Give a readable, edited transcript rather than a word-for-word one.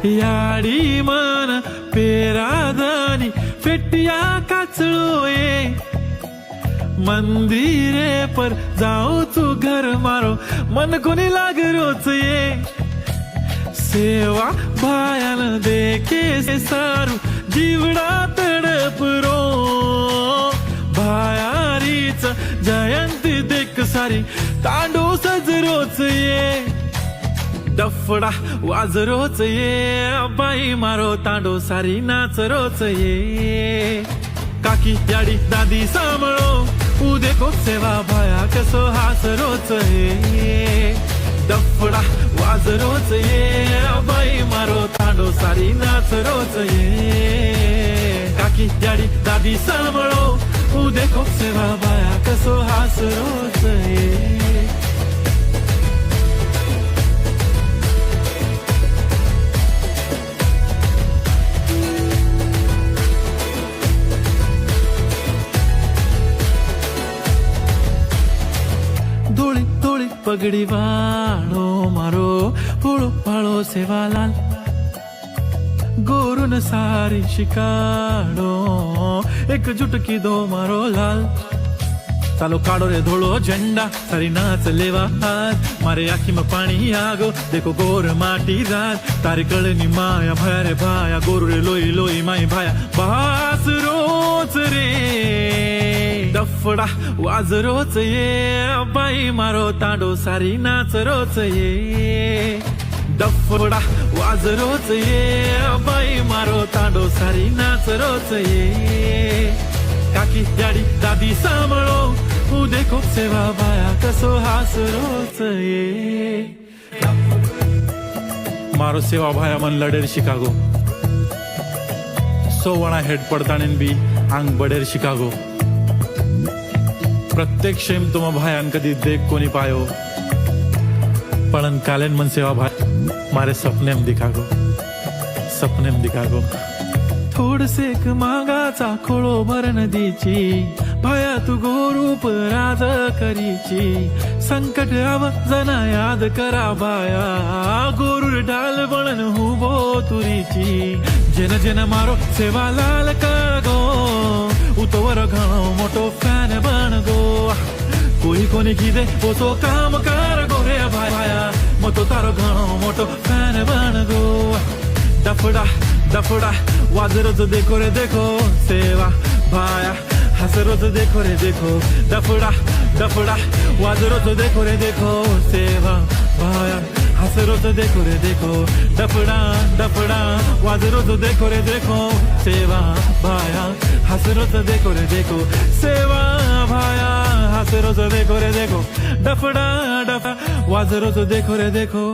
याडी मन पेरादानी फेटिया काचळोए मंदिरे पर जाऊ तू घर मारो मन कोणी लाग रोच ये सेवा भायान देखे से सारू जीवडा तडपरो भायारीच जयंती देख सारी तांडू सजरोच ये डफडा वाजरोच ये बाई मारो तांडो सारी नाच रोच ये काकी याडी दादी सांभाळो उदे को सेवा भाया कसो हास रोच ये डफडा वाजरोच ये बाई मारो तांडो सारी नाच रोच ये काकी याडी दादी सांभाळो उदे को सेवा भाया कसो हास रोच ये धोळी धोळी पगडी वाळो मारो फूळो फाळो सेवालाल गोरून सारी शिकाडो एकजूट की दो मारो लाल चालो काढो रे धोळो झंडा सारी नाच लेवा हाथ मारे आखी में पानी आगो देखो गोर माटी रात तारी कळनी माया भया रे भाया गोरू रे लोई लोई माई भाया बास रोच रे डफडा वाजरोच ये बाई मारो तांडो सारी नाच रोच ये डफडा वाजरोच ये बाई मारो तांडो सारी नाच रोच ये काकी याडी दादी सांभाळो उदे को सेवा भाया कसो हास रोच ये मारो सेवा भाया मन लडेर शिकागो सोवणा हेड पडताणीन बी आंग बडेर शिकागो प्रत्येक शेम तुम भायान कदी देख कोनी पायो पळन कालेन मन सेवा भाई मारे सपनेम दिखागो थोडसेक मागाचा खोळो भर नदीची भाया तू गोरूप राज करीची संकट आव जना याद करा भाया गोरूर ढाल बनन हुबो तुरीची जेन जेन मारो सेवा लाल कागो उतवर घणो मोटो फॅन बन गो कोई कोनी कीदे वो तो काम कर गो रे भाया मतो तारो घणो मोटो फॅन बन गो डफडा डफडा वाजरोच देखो रे देखो सेवा भाया हसरोच देखो रे देखो डफडा डफडा वाजरोच देखो रे देखो सेवा भाया हसरोच देखो रे देखो डफडा डफडा वाजरोच देखो रे देखो सेवा भाया हसरोच देखो रे देखो सेवा भाया हसरोच देखो रे देखो डफडा डफडा वाजरोच देखो रे देखो